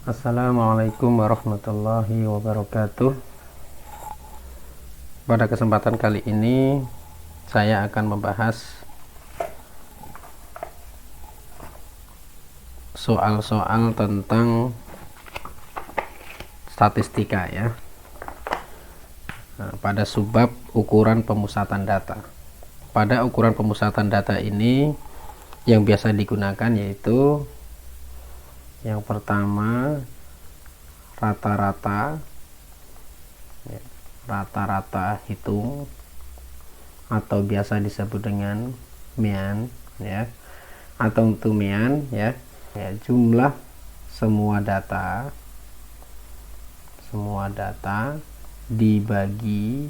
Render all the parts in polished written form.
Assalamualaikum warahmatullahi wabarakatuh. Pada kesempatan kali ini saya akan membahas soal-soal tentang statistika ya. Pada subbab ukuran pemusatan data. Pada ukuran pemusatan data ini yang biasa digunakan yaitu yang pertama rata-rata hitung atau biasa disebut dengan mean ya, atau untuk mean ya, jumlah semua data dibagi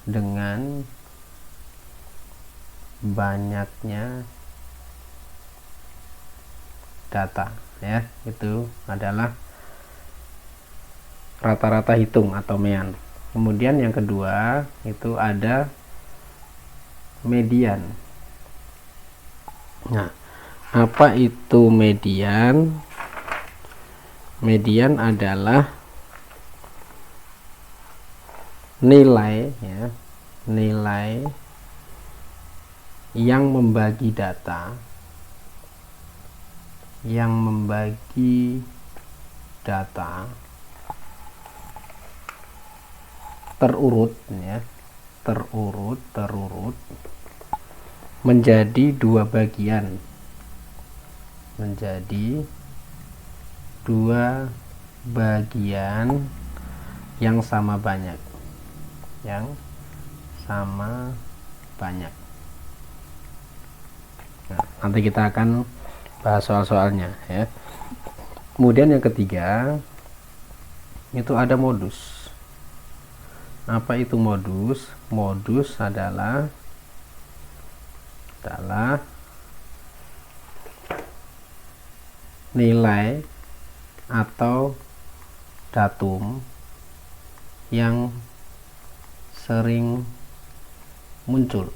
dengan banyaknya data ya, itu adalah rata-rata hitung atau mean. Kemudian yang kedua itu ada median. Nah, apa itu median? Median adalah nilai ya, nilai yang membagi data terurut ya, terurut menjadi dua bagian, yang sama banyak, Nah, nanti kita akan bahas soal-soalnya ya. Kemudian yang ketiga itu ada modus. Apa itu modus? Modus adalah nilai atau datum yang sering muncul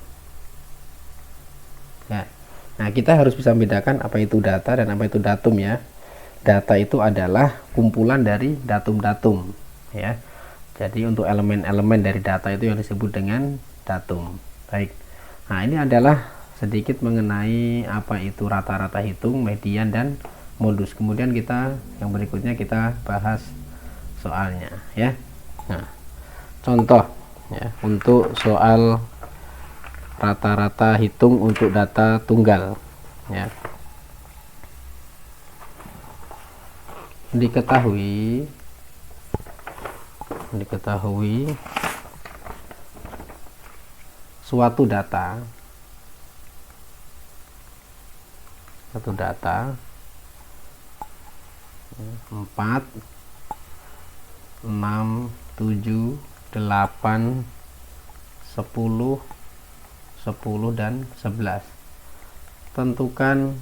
ya. Nah, kita harus bisa membedakan apa itu data dan apa itu datum ya. Data itu adalah kumpulan dari datum-datum ya. Jadi untuk elemen-elemen dari data itu yang disebut dengan datum. Baik. Nah, ini adalah sedikit mengenai apa itu rata-rata hitung, median, dan modus. Kemudian yang berikutnya kita bahas soalnya ya. Nah, contoh ya untuk soal rata-rata hitung untuk data tunggal ya. Diketahui suatu data 4, 6, 7, 8, 10, dan 11. Tentukan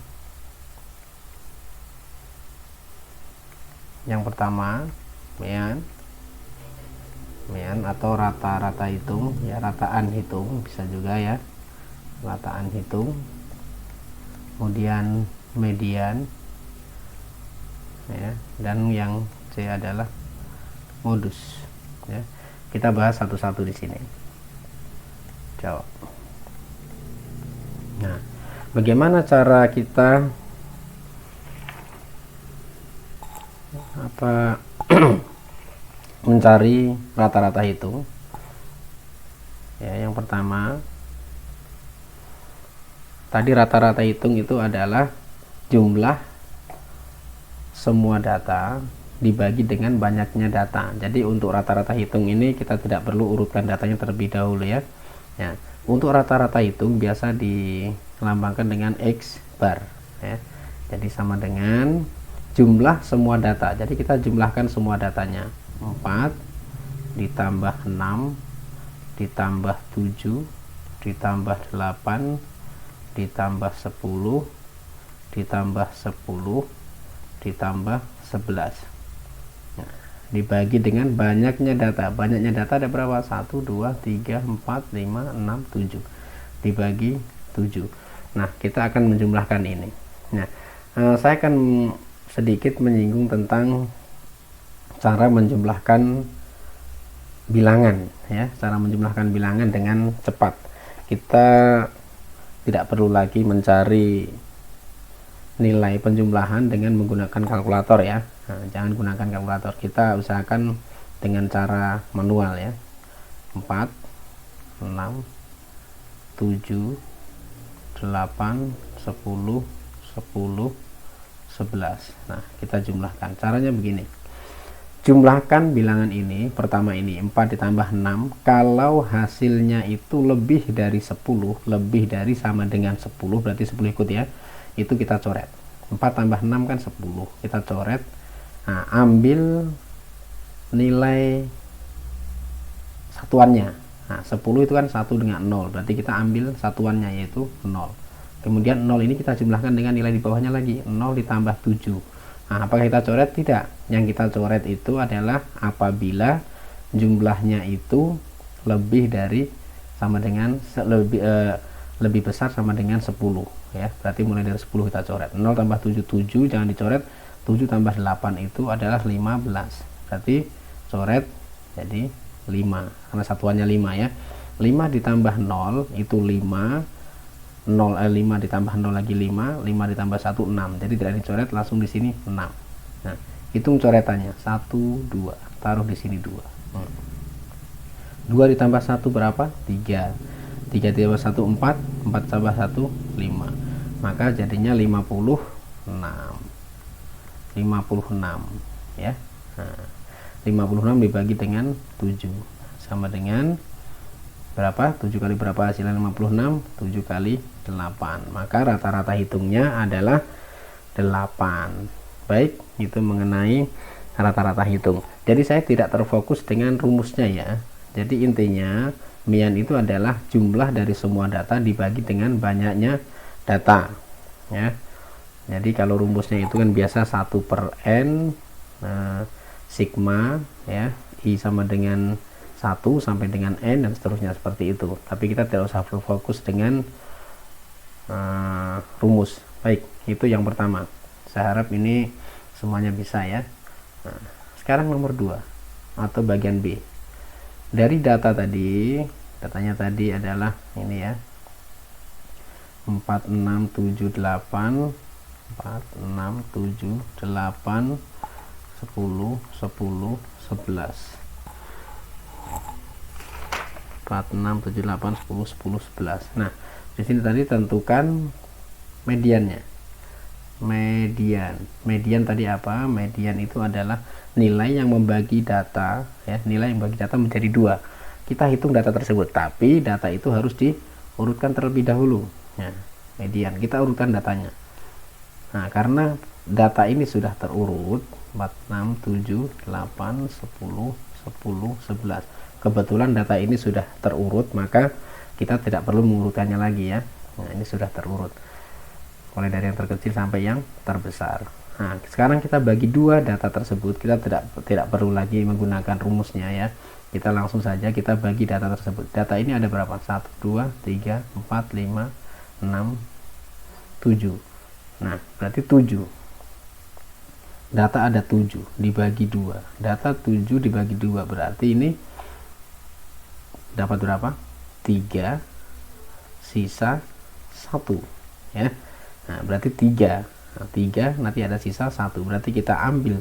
yang pertama mean atau rata-rata hitung ya, rataan hitung bisa juga ya, rataan hitung. Kemudian median ya, dan yang C adalah modus ya. Kita bahas satu-satu di sini. Jawab. Nah, bagaimana cara kita mencari rata-rata hitung ya? Yang pertama tadi rata-rata hitung itu adalah jumlah semua data dibagi dengan banyaknya data. Jadi untuk rata-rata hitung ini kita tidak perlu urutkan datanya terlebih dahulu ya. Untuk rata-rata hitung biasa dilambangkan dengan X bar ya. Jadi sama dengan jumlah semua data. Jadi kita jumlahkan semua datanya. 4 ditambah 6 ditambah 7 ditambah 8 ditambah 10 ditambah 10 ditambah 11. Nah, dibagi dengan banyaknya data. Banyaknya data ada berapa? 1, 2, 3, 4, 5, 6, 7. Dibagi 7. Nah, kita akan menjumlahkan ini. Nah, saya akan sedikit menyinggung tentang cara menjumlahkan bilangan ya, cara menjumlahkan bilangan dengan cepat. Kita tidak perlu lagi mencari nilai penjumlahan dengan menggunakan kalkulator ya. Nah, jangan gunakan kalkulator, kita usahakan dengan cara manual ya. 4 6 7 8 10 10 11. Nah, kita jumlahkan. Caranya begini. Jumlahkan bilangan ini, pertama ini 4 ditambah 6, kalau hasilnya itu lebih dari 10, lebih dari sama dengan 10, berarti 10 ikut ya, itu kita coret. 4 tambah 6 kan 10, kita coret. Nah, ambil nilai satuannya. Nah, 10 itu kan 1 dengan 0, berarti kita ambil satuannya yaitu 0. Kemudian 0 ini kita jumlahkan dengan nilai di bawahnya lagi, 0 ditambah 7. Nah, apakah kita coret? Tidak. Yang kita coret itu adalah apabila jumlahnya itu lebih dari sama dengan lebih besar sama dengan 10 ya. Berarti mulai dari 10 kita coret. 0 tambah 7 7, jangan dicoret. 7 tambah 8 itu adalah 15. Berarti coret jadi 5 karena satuannya 5 ya. 5 ditambah 0 itu 5. 5 ditambah 0 lagi 5 ditambah 1 6, jadi tidak dicoret, langsung di sini 6. Nah, hitung coretannya 1 2, taruh di sini 2. 2 ditambah 1 berapa? 3. 3 ditambah 1 4, 4 tambah 1 5, maka jadinya 56 ya. Nah, 56 dibagi dengan 7 sama dengan berapa? 7 kali berapa hasilnya? 56. 7 kali 8, maka rata-rata hitungnya adalah 8. Baik, itu mengenai rata-rata hitung. Jadi saya tidak terfokus dengan rumusnya ya. Jadi intinya MIAN itu adalah jumlah dari semua data dibagi dengan banyaknya data ya. Jadi kalau rumusnya itu kan biasa 1/n sigma ya, I sama dengan 1 sampai dengan N dan seterusnya seperti itu. Tapi kita tidak usah berfokus dengan rumus. Baik, itu yang pertama. Saya harap ini semuanya bisa ya. Nah, sekarang nomor 2 atau bagian B. Dari data tadi, datanya tadi adalah ini ya. 4 6 7 8 4 6 7 8 10 10 11. 4 6 7 8 10 10 11. Nah, di sini tadi tentukan mediannya. Median tadi apa? Median itu adalah nilai yang membagi data ya, nilai yang membagi data menjadi 2. Kita hitung data tersebut, tapi data itu harus diurutkan terlebih dahulu ya. Median kita urutkan datanya. Nah, karena data ini sudah terurut 4 6 7 8 10 10 11. Kebetulan data ini sudah terurut, maka kita tidak perlu mengurutkannya lagi ya. Nah, ini sudah terurut mulai dari yang terkecil sampai yang terbesar. Nah, sekarang kita bagi 2 data tersebut. Kita tidak perlu lagi menggunakan rumusnya ya. Kita langsung saja kita bagi data tersebut. Data ini ada berapa? 1 2 3 4 5 6 7. Nah, berarti 7. Data ada 7 dibagi 2. Data 7 dibagi 2 berarti ini dapat berapa? 3 sisa 1 ya. Nah, berarti 3. Nah, 3 nanti ada sisa 1. Berarti kita ambil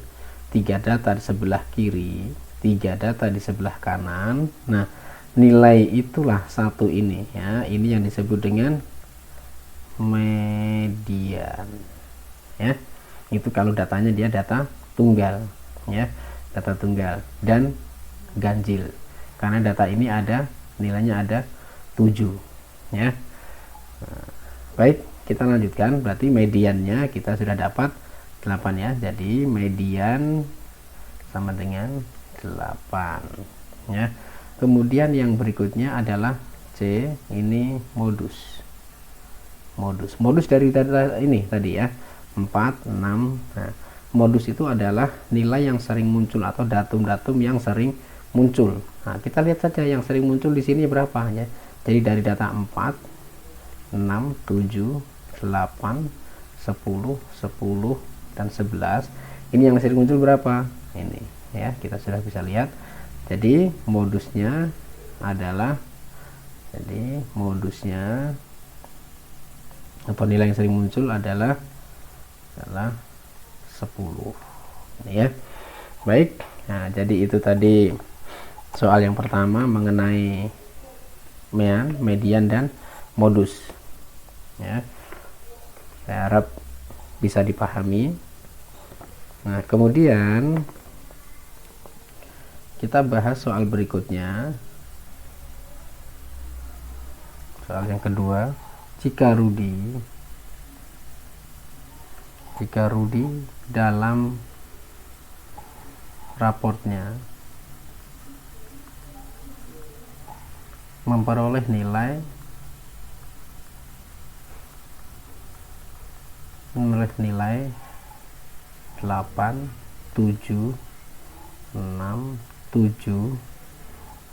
3 data di sebelah kiri, 3 data di sebelah kanan. Nah, nilai itulah 1 ini ya. Ini yang disebut dengan median ya. Itu kalau datanya dia data tunggal ya. Data tunggal dan ganjil. Karena data ini ada nilainya ada 7 ya. Nah, baik, kita lanjutkan. Berarti mediannya kita sudah dapat 8 ya. Jadi median sama dengan 8 ya. Kemudian yang berikutnya adalah C, ini modus dari data ini tadi ya, 4 6. Nah, modus itu adalah nilai yang sering muncul atau datum-datum yang sering muncul. Nah, kita lihat saja yang sering muncul di sini berapa ya. Jadi dari data 4 6 7 8 10 10 dan 11. Ini yang listrik muncul berapa? Ini ya, kita sudah bisa lihat. Jadi modusnya adalah, apa, nilai yang sering muncul adalah 10 ini ya. Baik, nah jadi itu tadi soal yang pertama mengenai mean, median, dan modus ya. Saya harap bisa dipahami. Nah, kemudian kita bahas soal berikutnya. Soal yang kedua, jika Rudi dalam raportnya memperoleh nilai 8, 7, 6, 7,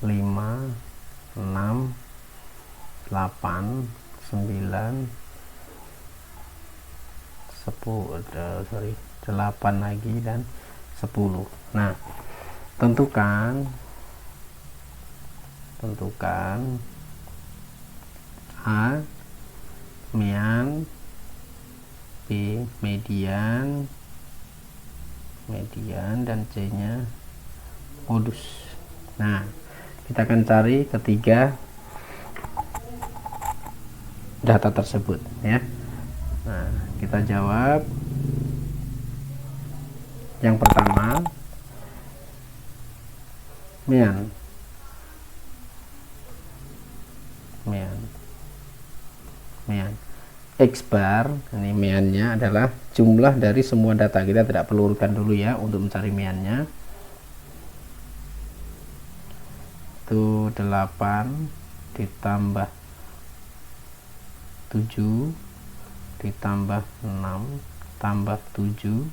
5, 6, 8, 9, 8 lagi, dan 10. Nah, tentukan A mean, B median, dan C nya modus. Nah, kita akan cari ketiga data tersebut ya. Nah, kita jawab yang pertama, mean. X bar, ini meannya adalah jumlah dari semua data. Kita tidak perlu urutkan dulu ya untuk mencari meannya. Itu 8 ditambah 7 ditambah 6 tambah 7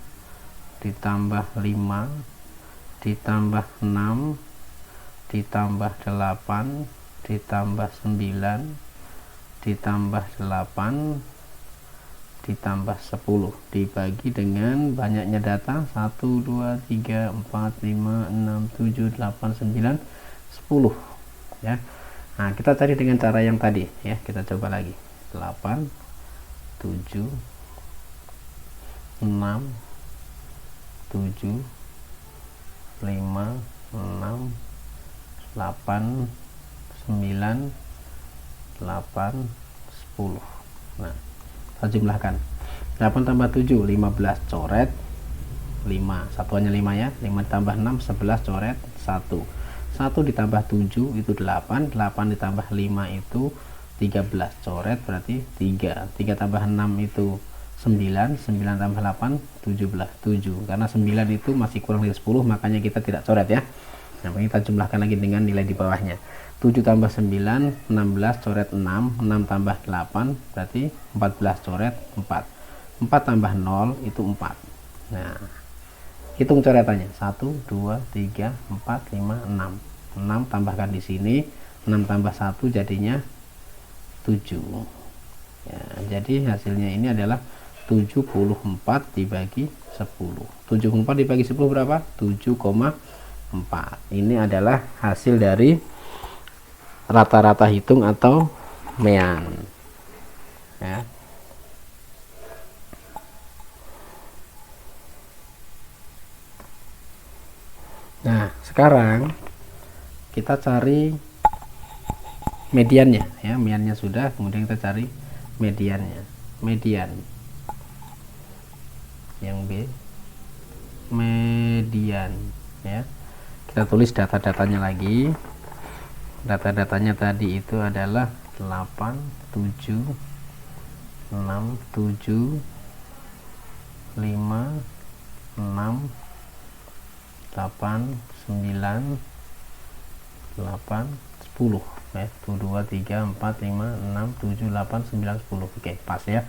ditambah 5 ditambah 6 ditambah 8 ditambah 9 ditambah 8 ditambah 10 dibagi dengan banyaknya data 1, 2, 3, 4, 5, 6, 7, 8, 9, 10 ya. Nah, kita cari dengan cara yang tadi ya. Kita coba lagi. 8, 7, 6, 7, 5, 6, 8, 9, 8, 10. Nah, kita jumlahkan. 8 tambah 7 15 coret 5, satuannya 5 ya. 5 tambah 6 11 coret 1. 1 ditambah 7 itu 8, 8 ditambah 5 itu 13 coret berarti 3. 3 tambah 6 itu 9, 9 tambah 8 17, 7. Karena 9 itu masih kurang dari 10, makanya kita tidak coret ya. Nah, kita jumlahkan lagi dengan nilai di bawahnya. 7 tambah 9 16 coret 6, 6 tambah 8 berarti 14 coret 4. 4 tambah 0 itu 4. Nah, hitung coretannya. 1 2 3 4 5 6. 6 tambahkan di sini, 6 tambah 1 jadinya 7 ya. Jadi hasilnya ini adalah 74 dibagi 10. 74 dibagi 10 berapa? 7,4. Ini adalah hasil dari rata-rata hitung atau mean ya. Nah, sekarang kita cari mediannya ya. Meannya sudah, kemudian kita cari mediannya. Median yang B, median ya. Kita tulis data-datanya lagi. Data-datanya tadi itu adalah 8 7 6 7 5 6 8 9 8 10 ya. 1 2 3 4 5 6 7 8 9 10. Oke, pas ya.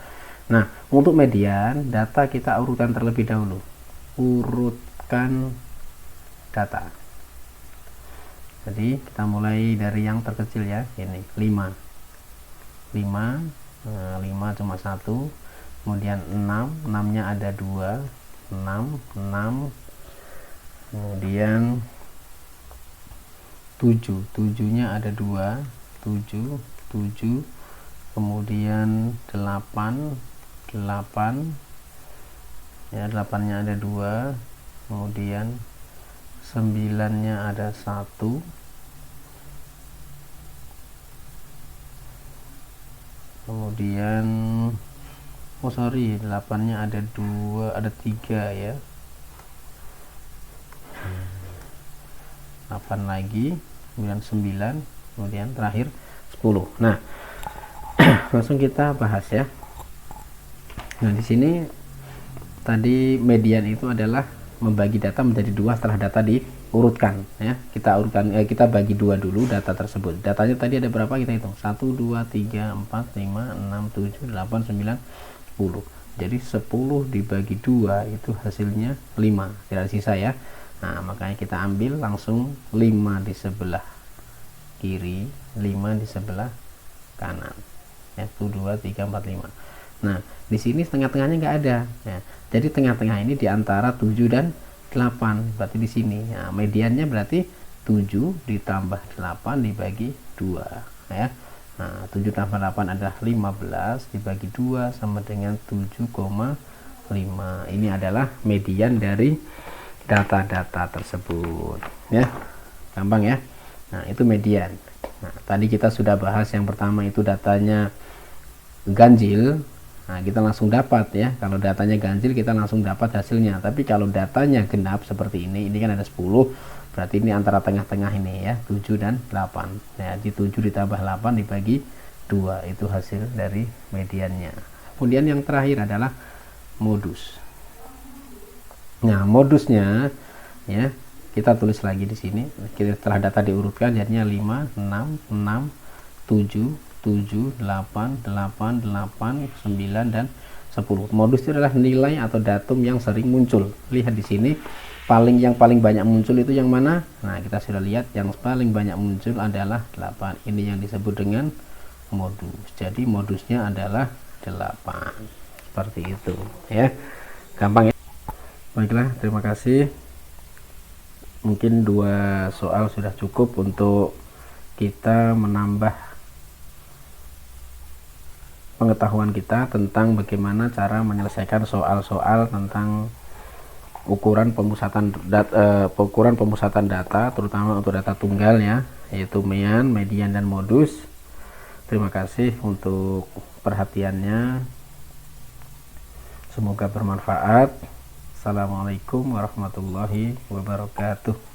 Nah, untuk median data kita urutkan terlebih dahulu. Urutkan data. Jadi kita mulai dari yang terkecil ya. Ini 5. 5 cuma 1. Kemudian 6, 6 nya ada 2. 6, kemudian 7 nya ada 2, 7, kemudian 8 ya, 8 nya ada 2, kemudian 9 nya ada 1, kemudian 8 nya ada 2, ada 3 ya, 8 lagi, kemudian 9, kemudian terakhir 10. Nah, langsung kita bahas ya. Nah, di sini tadi median itu adalah membagi data menjadi 2 setelah data diurutkan ya. Kita urutkan, kita bagi 2 dulu data tersebut. Datanya tadi ada berapa, kita hitung. 1 2 3 4 5 6 7 8 9 10. Jadi 10 dibagi 2 itu hasilnya 5, tidak sisa ya. Nah, makanya kita ambil langsung 5 di sebelah kiri, 5 di sebelah kanan. 1 2 3 4 5. Nah, di sini tengah-tengahnya nggak ada ya. Jadi tengah-tengah ini di antara 7 dan 8. Berarti di sini ya, mediannya berarti 7 ditambah 8 dibagi 2 ya. Nah, 7 tambah 8 adalah 15, dibagi 2 sama dengan 7,5. Ini adalah median dari data-data tersebut ya. Gampang ya. Nah, itu median. Nah, tadi kita sudah bahas yang pertama itu datanya ganjil. Nah, kita langsung dapat ya. Kalau datanya ganjil kita langsung dapat hasilnya. Tapi kalau datanya genap seperti ini kan ada 10, berarti ini antara tengah-tengah ini ya, 7 dan 8. Ya, jadi 7 ditambah 8 dibagi 2 itu hasil dari mediannya. Kemudian yang terakhir adalah modus. Nah, modusnya ya, kita tulis lagi di sini. Setelah data diurutkan jadinya 5 6 6 7 7 8 8 8 9 dan 10. Modus itu adalah nilai atau datum yang sering muncul. Lihat di sini yang paling banyak muncul itu yang mana? Nah, kita sudah lihat yang paling banyak muncul adalah 8. Ini yang disebut dengan modus. Jadi modusnya adalah 8. Seperti itu ya. Gampang ya. Baiklah, terima kasih. Mungkin 2 soal sudah cukup untuk kita menambah pengetahuan kita tentang bagaimana cara menyelesaikan soal-soal tentang ukuran pemusatan data, terutama untuk data tunggal ya, yaitu median dan modus. Terima kasih untuk perhatiannya. Semoga bermanfaat. Assalamualaikum warahmatullahi wabarakatuh.